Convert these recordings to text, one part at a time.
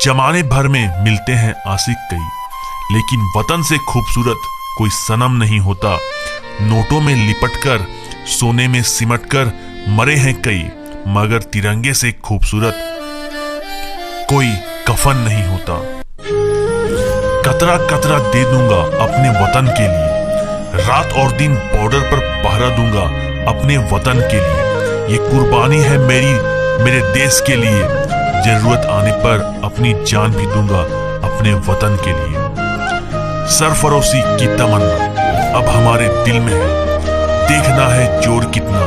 जमाने भर में मिलते हैं आशिक कई, लेकिन वतन से खूबसूरत कोई सनम नहीं होता। नोटों में लिपटकर सोने में सिमटकर मरे हैं कई, मगर तिरंगे से खूबसूरत कोई कफन नहीं होता। कतरा कतरा दे दूंगा अपने वतन के लिए, रात और दिन बॉर्डर पर पहरा दूंगा अपने वतन के लिए। ये कुर्बानी है मेरे देश के लिए, जरूरत आने पर अपनी जान भी दूंगा अपने वतन के लिए। सरफरोशी की तमन्ना अब हमारे दिल में है, देखना है जोर कितना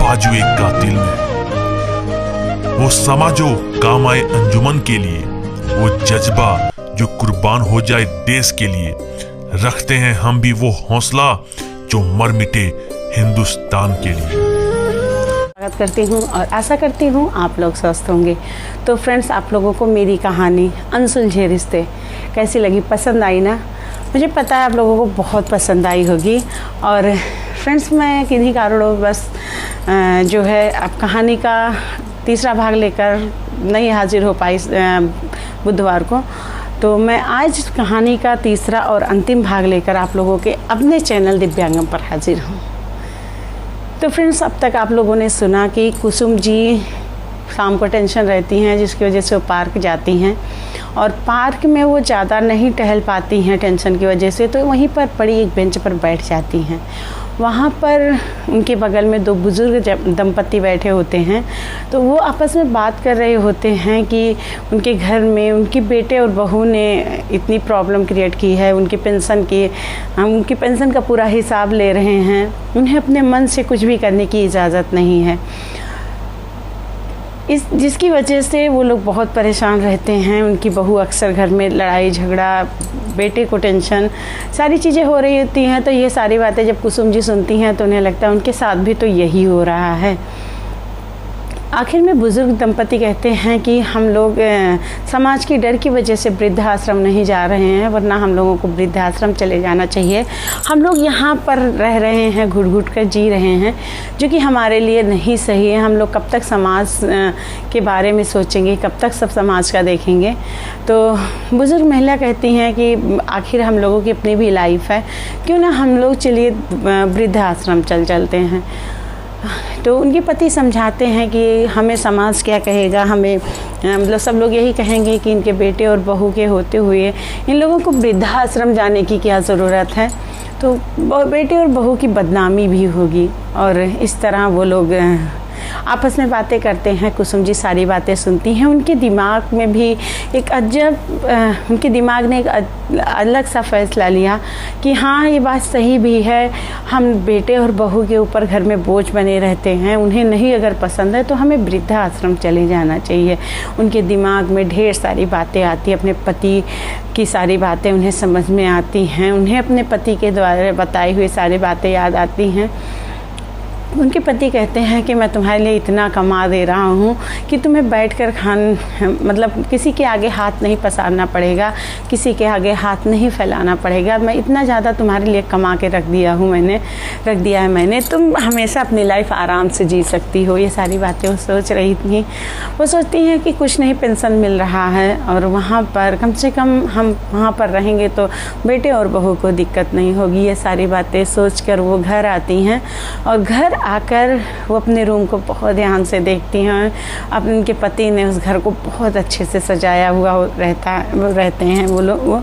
बाजुए कातिल में। वो समा जो काम आए अंजुमन के लिए, वो जज्बा जो कुर्बान हो जाए देश के लिए। रखते हैं हम भी वो हौसला जो मर मिटे हिंदुस्तान के लिए। स्वागत करती हूँ और आशा करती हूँ आप लोग स्वस्थ होंगे। तो फ्रेंड्स, आप लोगों को मेरी कहानी अनसुलझे रिश्ते कैसी लगी? पसंद आई ना? मुझे पता है आप लोगों को बहुत पसंद आई होगी। और फ्रेंड्स, मैं किन्हीं कारणों बस जो है अब कहानी का तीसरा भाग लेकर नहीं हाजिर हो पाई बुधवार को, तो मैं आज कहानी का तीसरा और अंतिम भाग लेकर आप लोगों के अपने चैनल दिव्यांगम पर हाजिर हूँ। तो फ्रेंड्स, अब तक आप लोगों ने सुना कि कुसुम जी शाम को टेंशन रहती हैं, जिसकी वजह से वो पार्क जाती हैं और पार्क में वो ज़्यादा नहीं टहल पाती हैं टेंशन की वजह से, तो वहीं पर पड़ी एक बेंच पर बैठ जाती हैं। वहाँ पर उनके बगल में दो बुज़ुर्ग दंपति बैठे होते हैं, तो वो आपस में बात कर रहे होते हैं कि उनके घर में उनके बेटे और बहू ने इतनी प्रॉब्लम क्रिएट की है। उनकी पेंशन का पूरा हिसाब ले रहे हैं, उन्हें अपने मन से कुछ भी करने की इजाज़त नहीं है, जिसकी वजह से वो लोग बहुत परेशान रहते हैं। उनकी बहू अक्सर घर में लड़ाई झगड़ा, बेटे को टेंशन, सारी चीज़ें हो रही होती हैं। तो ये सारी बातें जब कुसुम जी सुनती हैं तो उन्हें लगता है उनके साथ भी तो यही हो रहा है। आखिर में बुज़ुर्ग दंपति कहते हैं कि हम लोग समाज की डर की वजह से वृद्धाश्रम नहीं जा रहे हैं, वरना हम लोगों को वृद्धाश्रम चले जाना चाहिए। हम लोग यहाँ पर रह रहे हैं, घुट घुट कर जी रहे हैं, जो कि हमारे लिए नहीं सही है। हम लोग कब तक समाज के बारे में सोचेंगे, कब तक सब समाज का देखेंगे? तो बुज़ुर्ग महिला कहती हैं कि आखिर हम लोगों की अपनी भी लाइफ है, क्यों ना हम लोग चलिए वृद्धाश्रम चलते हैं। तो उनके पति समझाते हैं कि हमें समाज क्या कहेगा, हमें मतलब सब लोग यही कहेंगे कि इनके बेटे और बहू के होते हुए इन लोगों को वृद्धाश्रम जाने की क्या ज़रूरत है। तो बेटे और बहू की बदनामी भी होगी। और इस तरह वो लोग आपस में बातें करते हैं। कुसुम जी सारी बातें सुनती हैं। उनके दिमाग में भी एक उनके दिमाग ने एक अलग सा फैसला लिया कि हाँ, ये बात सही भी है, हम बेटे और बहू के ऊपर घर में बोझ बने रहते हैं, उन्हें नहीं अगर पसंद है तो हमें वृद्धाश्रम चले जाना चाहिए। उनके दिमाग में ढेर सारी बातें आती, अपने पति की सारी बातें उन्हें समझ में आती हैं, उन्हें अपने पति के द्वारा बताई हुई सारी बातें याद आती हैं। उनके पति कहते हैं कि मैं तुम्हारे लिए इतना कमा दे रहा हूँ कि तुम्हें बैठकर मतलब किसी के आगे हाथ नहीं पसारना पड़ेगा, किसी के आगे हाथ नहीं फैलाना पड़ेगा। मैं इतना ज़्यादा तुम्हारे लिए कमा के रख दिया है मैंने, तुम हमेशा अपनी लाइफ आराम से जी सकती हो। ये सारी बातें वो सोच रही थी। वो सोचती हैं कि कुछ नहीं पेंशन मिल रहा है और वहाँ पर कम से कम हम वहाँ पर रहेंगे तो बेटे और बहू को दिक्कत नहीं होगी। ये सारी बातें सोच कर वो घर आती हैं और घर आकर वो अपने रूम को बहुत ध्यान से देखती हैं। अब उनके पति ने उस घर को बहुत अच्छे से सजाया हुआ रहते हैं वो लोग।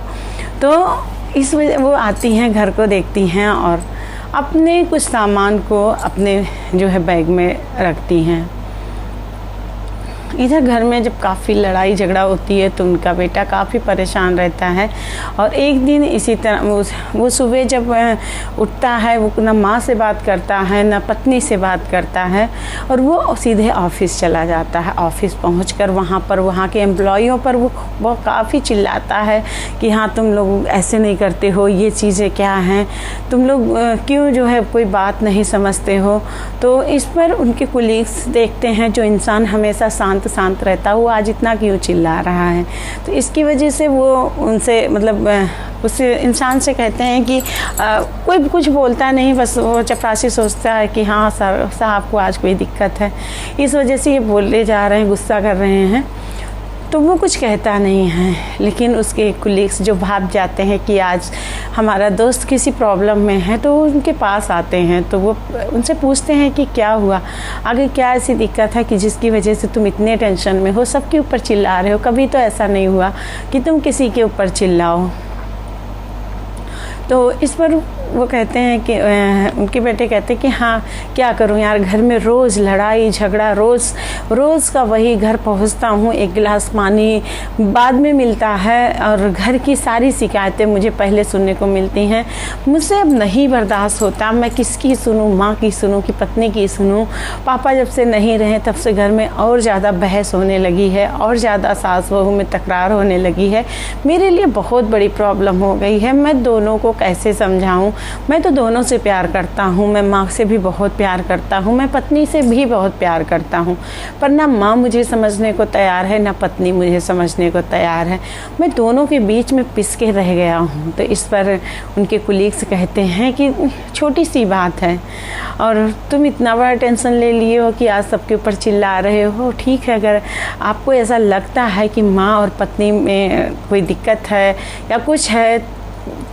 तो इस वजह वो आती हैं, घर को देखती हैं और अपने कुछ सामान को अपने जो है बैग में रखती हैं। इधर घर में जब काफ़ी लड़ाई झगड़ा होती है तो उनका बेटा काफ़ी परेशान रहता है। और एक दिन इसी तरह वो सुबह जब उठता है, वो ना माँ से बात करता है ना पत्नी से बात करता है और वो सीधे ऑफिस चला जाता है। ऑफिस पहुंचकर वहाँ के एम्प्लॉइयों पर वो काफ़ी चिल्लाता है कि हाँ, तुम लोग ऐसे नहीं करते हो, ये चीज़ें क्या हैं, तुम लोग क्यों जो है कोई बात नहीं समझते हो। तो इस पर उनके कोलीग्स देखते हैं, जो इंसान हमेशा शांत रहता है वो आज इतना क्यों चिल्ला रहा है। तो इसकी वजह से वो उनसे मतलब उस इंसान से कहते हैं कि कोई कुछ बोलता नहीं, बस वो चपरासी सोचता है कि हाँ साहब को आज कोई दिक्कत है, इस वजह से ये बोले जा रहे हैं, गुस्सा कर रहे हैं। तो वो कुछ कहता नहीं है, लेकिन उसके कुलीग्स जो भाग जाते हैं कि आज हमारा दोस्त किसी प्रॉब्लम में है तो वो उनके पास आते हैं, तो वो उनसे पूछते हैं कि क्या हुआ, आगे क्या ऐसी दिक्कत है कि जिसकी वजह से तुम इतने टेंशन में हो, सबके ऊपर चिल्ला रहे हो, कभी तो ऐसा नहीं हुआ कि तुम किसी के ऊपर चिल्लाओ। तो इस पर वो कहते हैं कि उनके बेटे कहते हैं कि हाँ क्या करूँ यार, घर में रोज़ लड़ाई झगड़ा, रोज़ का वही, घर पहुँचता हूँ एक गिलास पानी बाद में मिलता है और घर की सारी शिकायतें मुझे पहले सुनने को मिलती हैं। मुझसे अब नहीं बर्दाश्त होता, मैं किसकी सुनूँ, माँ की सुनूँ कि पत्नी की सुनूँ। पापा जब से नहीं रहे तब से घर में और ज़्यादा बहस होने लगी है, और ज़्यादा सास बहू में तकरार होने लगी है। मेरे लिए बहुत बड़ी प्रॉब्लम हो गई है, मैं दोनों को कैसे समझाऊँ। मैं तो दोनों से प्यार करता हूँ, मैं माँ से भी बहुत प्यार करता हूँ, मैं पत्नी से भी बहुत प्यार करता हूँ, पर ना माँ मुझे समझने को तैयार है, ना पत्नी मुझे समझने को तैयार है। मैं दोनों के बीच में पिस के रह गया हूँ। तो इस पर उनके कुलीग्स कहते हैं कि छोटी सी बात है और तुम इतना बड़ा टेंशन ले लिए हो कि आज सबके ऊपर चिल्ला रहे हो। ठीक है, अगर आपको ऐसा लगता है कि माँ और पत्नी में कोई दिक्कत है या कुछ है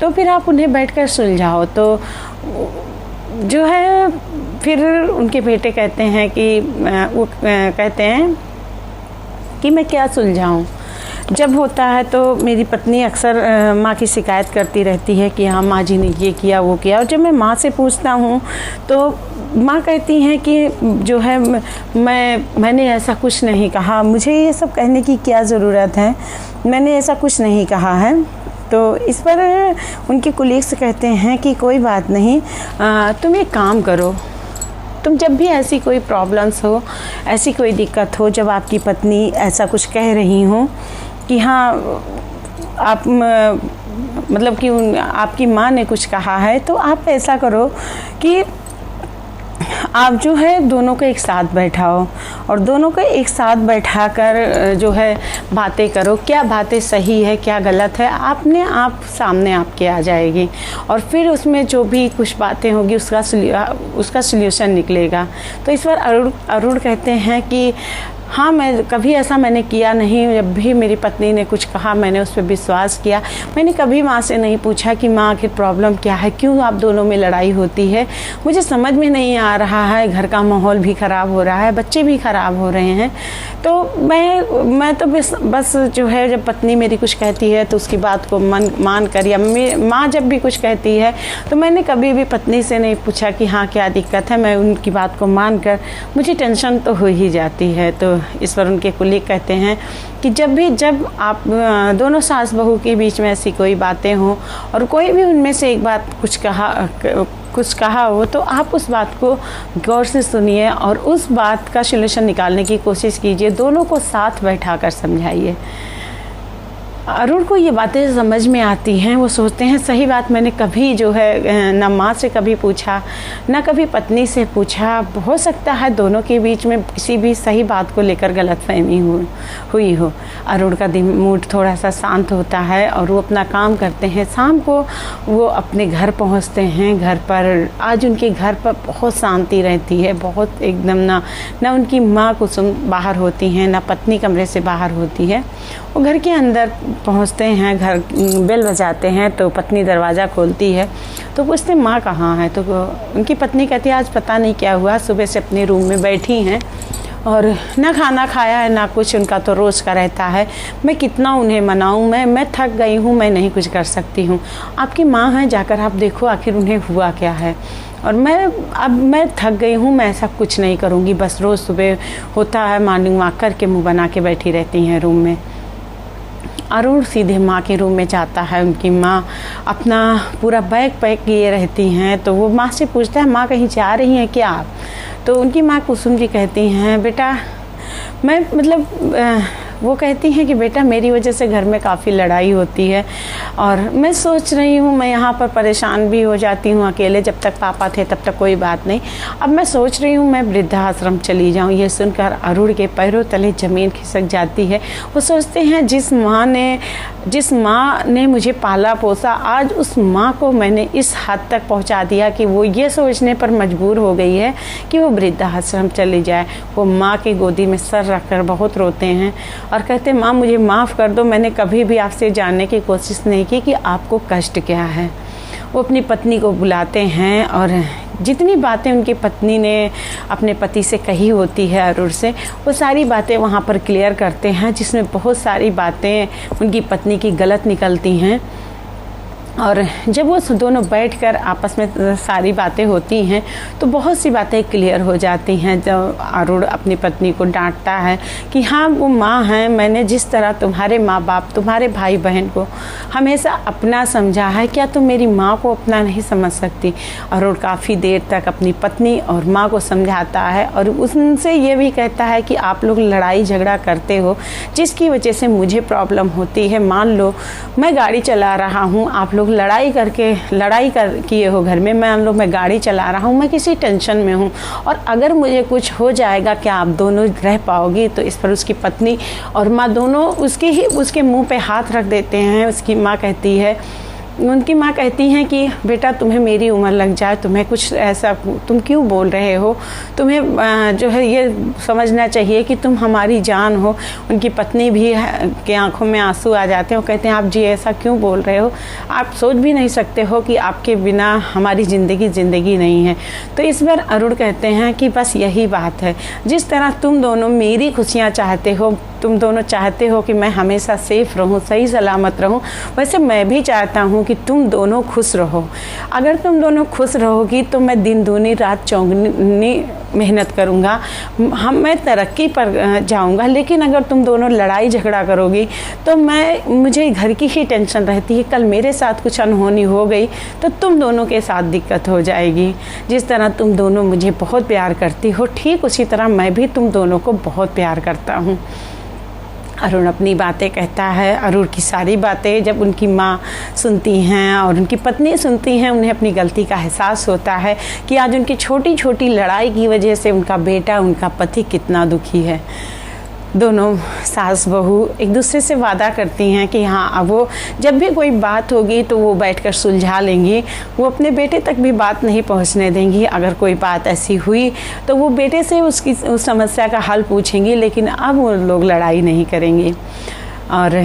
तो फिर आप उन्हें बैठकर सुलझाओ। तो जो है फिर उनके बेटे कहते हैं कि वो कहते हैं कि मैं क्या सुलझाऊं। जब होता है तो मेरी पत्नी अक्सर माँ की शिकायत करती रहती है कि हाँ माँ जी ने ये किया वो किया, और जब मैं माँ से पूछता हूँ तो माँ कहती हैं कि जो है मैंने ऐसा कुछ नहीं कहा, मुझे ये सब कहने की क्या ज़रूरत है, मैंने ऐसा कुछ नहीं कहा है। तो इस पर उनके कुलीग्स कहते हैं कि कोई बात नहीं, तुम एक काम करो, तुम जब भी ऐसी कोई प्रॉब्लम्स हो, ऐसी कोई दिक्कत हो, जब आपकी पत्नी ऐसा कुछ कह रही हो कि हाँ आप मतलब कि आपकी माँ ने कुछ कहा है, तो आप ऐसा करो कि आप जो है दोनों को एक साथ बैठाओ और दोनों को एक साथ बैठा कर जो है बातें करो, क्या बातें सही है क्या गलत है, आपने आप सामने आपके आ जाएगी और फिर उसमें जो भी कुछ बातें होगी उसका सल्यूशन निकलेगा। तो इस बार अरुण कहते हैं कि हाँ मैंने किया नहीं, जब भी मेरी पत्नी ने कुछ कहा मैंने उस पर विश्वास किया, मैंने कभी माँ से नहीं पूछा कि माँ आखिर प्रॉब्लम क्या है, क्यों आप दोनों में लड़ाई होती है, मुझे समझ में नहीं आ रहा है, घर का माहौल भी ख़राब हो रहा है, बच्चे भी ख़राब हो रहे हैं। तो मैं तो बस जो है जब पत्नी मेरी कुछ कहती है तो उसकी बात को मान कर, या माँ जब भी कुछ कहती है तो मैंने कभी भी पत्नी से नहीं पूछा कि हाँ क्या दिक्कत है, मैं उनकी बात को मान कर, मुझे टेंशन तो हो ही जाती है। तो इस पर उनके कुलीग कहते हैं कि जब आप दोनों सास बहू के बीच में ऐसी कोई बातें हों और कोई भी उनमें से एक बात कुछ कहा हो तो आप उस बात को गौर से सुनिए और उस बात का सॉल्यूशन निकालने की कोशिश कीजिए, दोनों को साथ बैठाकर समझाइए। अरुण को ये बातें समझ में आती हैं, वो सोचते हैं सही बात, मैंने कभी जो है ना माँ से कभी पूछा ना कभी पत्नी से पूछा, हो सकता है दोनों के बीच में किसी भी सही बात को लेकर गलतफहमी हुई हो। अरुण का मूड थोड़ा सा शांत होता है और वो अपना काम करते हैं। शाम को वो अपने घर पहुँचते हैं। घर पर आज उनके घर पर बहुत शांति रहती है, बहुत एकदम ना उनकी माँ कुसुम बाहर होती हैं, ना पत्नी कमरे से बाहर होती है। वो घर के अंदर पहुंचते हैं, घर बेल बजाते हैं तो पत्नी दरवाज़ा खोलती है तो पूछते माँ कहाँ है। तो उनकी पत्नी कहती है आज पता नहीं क्या हुआ, सुबह से अपने रूम में बैठी हैं और ना खाना खाया है ना कुछ, उनका तो रोज़ का रहता है। मैं कितना उन्हें मनाऊं, मैं थक गई हूँ, मैं नहीं कुछ कर सकती हूँ। आपकी माँ हैं, जाकर आप देखो आखिर उन्हें हुआ क्या है। और मैं थक गई हूँ, मैं ऐसा कुछ नहीं करूँगी, बस रोज़ सुबह होता है मॉर्निंग वॉक करके मुँह बना के बैठी रहती हैं रूम में। अरुण सीधे माँ के रूम में जाता है। उनकी माँ अपना पूरा बैग पैक किए रहती हैं। तो वो माँ से पूछता है माँ कहीं जा रही हैं क्या आप? तो उनकी माँ कुसुम जी कहती हैं बेटा वो कहती हैं कि बेटा मेरी वजह से घर में काफ़ी लड़ाई होती है, और मैं सोच रही हूँ, मैं यहाँ पर परेशान भी हो जाती हूँ अकेले, जब तक पापा थे तब तक कोई बात नहीं, अब मैं सोच रही हूँ मैं वृद्धाश्रम चली जाऊँ। ये सुनकर अरुण के पैरों तले ज़मीन खिसक जाती है। वो सोचते हैं जिस माँ ने मुझे पाला पोसा, आज उस माँ को मैंने इस हद तक पहुँचा दिया कि वो ये सोचने पर मजबूर हो गई है कि वो वृद्धाश्रम चली जाए। वो माँ की गोदी में सर रखकर बहुत रोते हैं और कहते हैं माँ मुझे माफ़ कर दो, मैंने कभी भी आपसे जानने की कोशिश नहीं की कि आपको कष्ट क्या है। वो अपनी पत्नी को बुलाते हैं और जितनी बातें उनकी पत्नी ने अपने पति से कही होती है अरुण से, वो सारी बातें वहाँ पर क्लियर करते हैं, जिसमें बहुत सारी बातें उनकी पत्नी की गलत निकलती हैं। और जब वो दोनों बैठकर आपस में सारी बातें होती हैं तो बहुत सी बातें क्लियर हो जाती हैं। जब अरुण अपनी पत्नी को डांटता है कि हाँ वो माँ हैं, मैंने जिस तरह तुम्हारे माँ बाप, तुम्हारे भाई बहन को हमेशा अपना समझा है, क्या तुम मेरी माँ को अपना नहीं समझ सकती। अरुण काफ़ी देर तक अपनी पत्नी और माँ को समझाता है और उनसे ये भी कहता है कि आप लोग लड़ाई झगड़ा करते हो जिसकी वजह से मुझे प्रॉब्लम होती है। मान लो मैं गाड़ी चला रहा हूँ, आप लोग लड़ाई किए हो घर में, मान लो मैं गाड़ी चला रहा हूँ, मैं किसी टेंशन में हूँ और अगर मुझे कुछ हो जाएगा क्या आप दोनों रह पाओगी। तो इस पर उसकी पत्नी और माँ दोनों उसके मुंह पे हाथ रख देते हैं। उनकी माँ कहती हैं कि बेटा तुम्हें मेरी उम्र लग जाए, तुम्हें कुछ ऐसा तुम क्यों बोल रहे हो, तुम्हें जो है ये समझना चाहिए कि तुम हमारी जान हो। उनकी पत्नी भी के आंखों में आंसू आ जाते हैं और कहते हैं आप जी ऐसा क्यों बोल रहे हो, आप सोच भी नहीं सकते हो कि आपके बिना हमारी ज़िंदगी नहीं है। तो इस बार अरुण कहते हैं कि बस यही बात है, जिस तरह तुम दोनों मेरी खुशियाँ चाहते हो, तुम दोनों चाहते हो कि मैं हमेशा सेफ रहूं, सही सलामत रहूं, वैसे मैं भी चाहता हूं कि तुम दोनों खुश रहो। अगर तुम दोनों खुश रहोगी तो मैं दिन दूनी रात चौगुनी मेहनत करूंगा, मैं तरक्की पर जाऊंगा। लेकिन अगर तुम दोनों लड़ाई झगड़ा करोगी तो मुझे घर की ही टेंशन रहती है, कल मेरे साथ कुछ अनहोनी हो गई तो तुम दोनों के साथ दिक्कत हो जाएगी। जिस तरह तुम दोनों मुझे बहुत प्यार करती हो, ठीक उसी तरह मैं भी तुम दोनों को बहुत प्यार करता हूँ। अरुण अपनी बातें कहता है। अरुण की सारी बातें जब उनकी माँ सुनती हैं और उनकी पत्नी सुनती हैं, उन्हें अपनी गलती का एहसास होता है कि आज उनकी छोटी छोटी लड़ाई की वजह से उनका बेटा, उनका पति कितना दुखी है। दोनों सास बहू एक दूसरे से वादा करती हैं कि हाँ अब वो जब भी कोई बात होगी तो वो बैठकर सुलझा लेंगी, वो अपने बेटे तक भी बात नहीं पहुंचने देंगी। अगर कोई बात ऐसी हुई तो वो बेटे से उस समस्या का हल पूछेंगी, लेकिन अब वो लोग लड़ाई नहीं करेंगे। और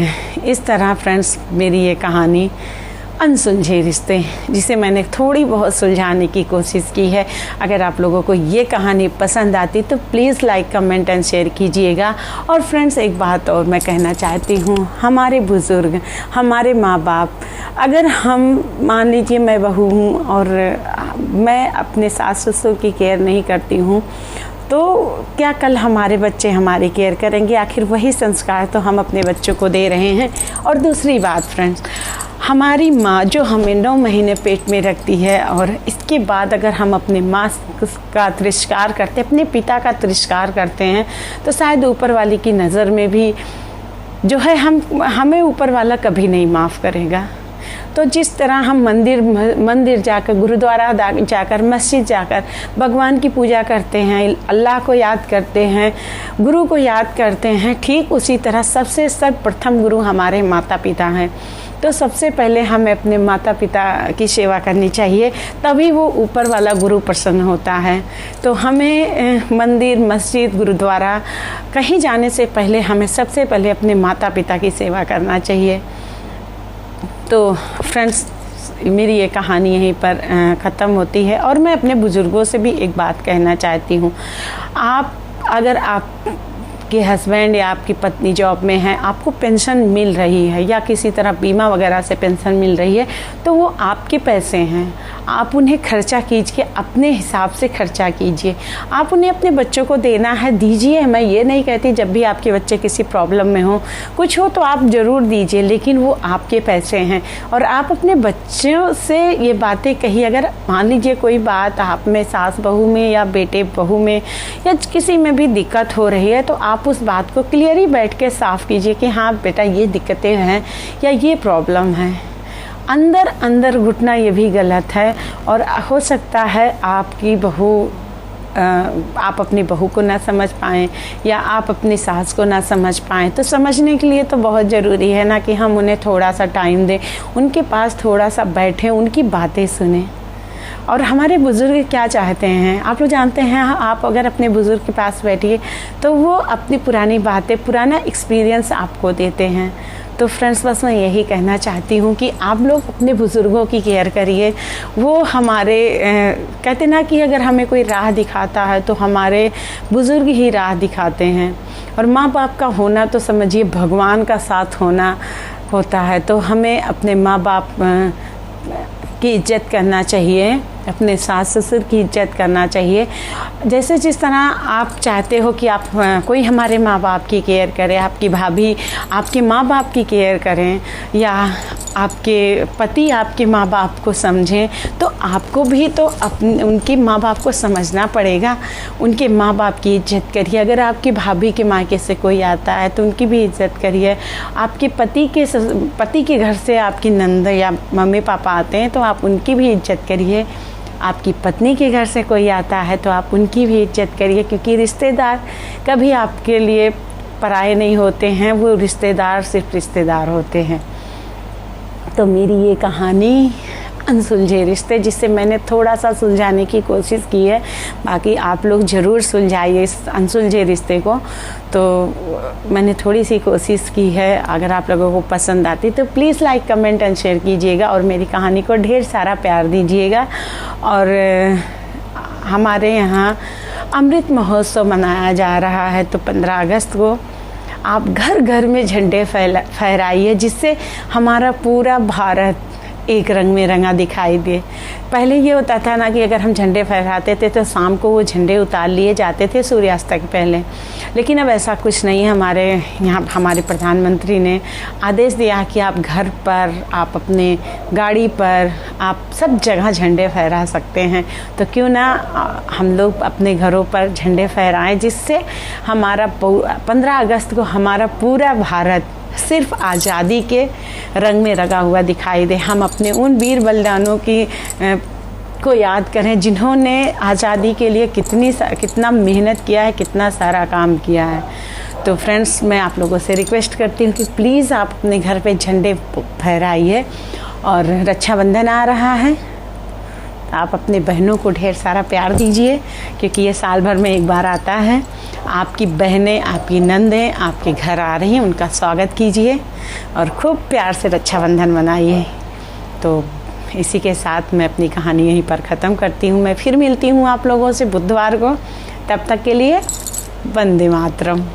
इस तरह फ्रेंड्स मेरी ये कहानी अनसुलझे रिश्ते, जिसे मैंने थोड़ी बहुत सुलझाने की कोशिश की है। अगर आप लोगों को ये कहानी पसंद आती तो please like, comment and share कीजिएगा। और फ्रेंड्स एक बात और मैं कहना चाहती हूँ, हमारे बुज़ुर्ग, हमारे माँ बाप, अगर हम मान लीजिए मैं बहू हूँ और मैं अपने सास ससुर की केयर नहीं करती हूँ तो क्या कल हमारे बच्चे हमारी केयर करेंगे? आखिर वही संस्कार तो हम अपने बच्चों को दे रहे हैं। और दूसरी बात फ्रेंड्स, हमारी माँ जो हमें 9 महीने पेट में रखती है और इसके बाद अगर हम अपने माँ का तिरस्कार करते, अपने पिता का तिरस्कार करते हैं तो शायद ऊपर वाले की नज़र में भी जो है हमें ऊपर वाला कभी नहीं माफ़ करेगा। तो जिस तरह हम मंदिर जाकर, गुरुद्वारा जाकर, मस्जिद जाकर भगवान की पूजा करते हैं, अल्लाह को याद करते हैं, गुरु को याद करते हैं, ठीक उसी तरह सबसे सर्वप्रथम गुरु हमारे माता पिता हैं। तो सबसे पहले हमें अपने माता पिता की सेवा करनी चाहिए, तभी वो ऊपर वाला गुरु प्रसन्न होता है। तो हमें मंदिर, मस्जिद, गुरुद्वारा कहीं जाने से पहले हमें सबसे पहले अपने माता पिता की सेवा करना चाहिए। तो फ्रेंड्स मेरी ये कहानी यहीं पर ख़त्म होती है। और मैं अपने बुज़ुर्गों से भी एक बात कहना चाहती हूँ, अगर आपके हस्बैंड या आपकी पत्नी जॉब में है, आपको पेंशन मिल रही है या किसी तरह बीमा वगैरह से पेंशन मिल रही है, तो वो आपके पैसे हैं, आप उन्हें खर्चा कीजिए, अपने हिसाब से खर्चा कीजिए। आप उन्हें अपने बच्चों को देना है, दीजिए। मैं ये नहीं कहती जब भी आपके बच्चे किसी प्रॉब्लम में हो, कुछ हो तो आप ज़रूर दीजिए, लेकिन वो आपके पैसे हैं। और आप अपने बच्चों से ये बातें कहिए। अगर मान लीजिए कोई बात आप में, सास बहू में या बेटे बहू में या किसी में भी दिक्कत हो रही है, तो आप उस बात को क्लियरली बैठ के साफ़ कीजिए कि हाँ बेटा ये दिक्कतें हैं या ये प्रॉब्लम है। अंदर अंदर घुटना ये भी गलत है। और हो सकता है आपकी बहू आप अपनी बहू को ना समझ पाएँ या आप अपनी सास को ना समझ पाएँ। तो समझने के लिए तो बहुत ज़रूरी है ना कि हम उन्हें थोड़ा सा टाइम दें, उनके पास थोड़ा सा बैठें, उनकी बातें सुनें। और हमारे बुज़ुर्ग क्या चाहते हैं आप लोग जानते हैं। आप अगर अपने बुज़ुर्ग के पास बैठिए तो वो अपनी पुरानी बातें, पुराना एक्सपीरियंस आपको देते हैं। तो फ्रेंड्स, बस मैं यही कहना चाहती हूँ कि आप लोग अपने बुज़ुर्गों की केयर करिए। वो हमारे कहते ना कि अगर हमें कोई राह दिखाता है तो हमारे बुज़ुर्ग ही राह दिखाते हैं। और माँ बाप का होना तो समझिए भगवान का साथ होना होता है। तो हमें अपने माँ बाप की इज्जत करना चाहिए, अपने सास ससुर की इज्जत करना चाहिए। जैसे जिस तरह आप चाहते हो कि आप कोई हमारे माँ बाप की केयर करे, आपकी भाभी आपके माँ बाप की केयर करें या आपके पति आपके माँ बाप को समझें, तो आपको भी तो उनके माँ बाप को समझना पड़ेगा। उनके माँ बाप की इज्जत करिए। अगर आपकी भाभी के मायके से कोई आता है तो उनकी भी इज्जत करिए। आपके पति के घर से आपकी नंद या मम्मी पापा आते हैं तो आप उनकी भी इज्जत करिए। आपकी पत्नी के घर से कोई आता है तो आप उनकी भी इज्जत करिए, क्योंकि रिश्तेदार कभी आपके लिए पराये नहीं होते हैं। वो रिश्तेदार सिर्फ रिश्तेदार होते हैं। तो मेरी ये कहानी अनसुलझे रिश्ते, जिससे मैंने थोड़ा सा सुलझाने की कोशिश की है। बाकी आप लोग ज़रूर सुलझाइए इस अनसुलझे रिश्ते को। तो मैंने थोड़ी सी कोशिश की है। अगर आप लोगों को पसंद आती तो please like comment and share कीजिएगा और मेरी कहानी को ढेर सारा प्यार दीजिएगा। और हमारे यहाँ अमृत महोत्सव मनाया जा रहा है, तो 15 अगस्त को आप घर घर में झंडे फहराइए, जिससे हमारा पूरा भारत एक रंग में रंगा दिखाई दे। पहले ये होता था ना कि अगर हम झंडे फहराते थे तो शाम को वो झंडे उतार लिए जाते थे सूर्यास्त के पहले, लेकिन अब ऐसा कुछ नहीं है। हमारे यहाँ हमारे प्रधानमंत्री ने आदेश दिया कि आप घर पर, आप अपने गाड़ी पर, आप सब जगह झंडे फहरा सकते हैं। तो क्यों ना हम लोग अपने घरों पर झंडे फहराएं, जिससे हमारा 15 अगस्त को हमारा पूरा भारत सिर्फ आज़ादी के रंग में रंगा हुआ दिखाई दे। हम अपने उन वीर बलिदानों की को याद करें जिन्होंने आज़ादी के लिए कितना मेहनत किया है, कितना सारा काम किया है। तो फ्रेंड्स, मैं आप लोगों से रिक्वेस्ट करती हूँ कि प्लीज़ आप अपने घर पे झंडे फहराइए। और रक्षाबंधन आ रहा है, आप अपने बहनों को ढेर सारा प्यार दीजिए, क्योंकि ये साल भर में एक बार आता है। आपकी बहनें, आपकी नंदें आपके घर आ रही हैं, उनका स्वागत कीजिए और खूब प्यार से रक्षाबंधन मनाइए। तो इसी के साथ मैं अपनी कहानी यहीं पर ख़त्म करती हूँ। मैं फिर मिलती हूँ आप लोगों से बुधवार को। तब तक के लिए वंदे मातरम।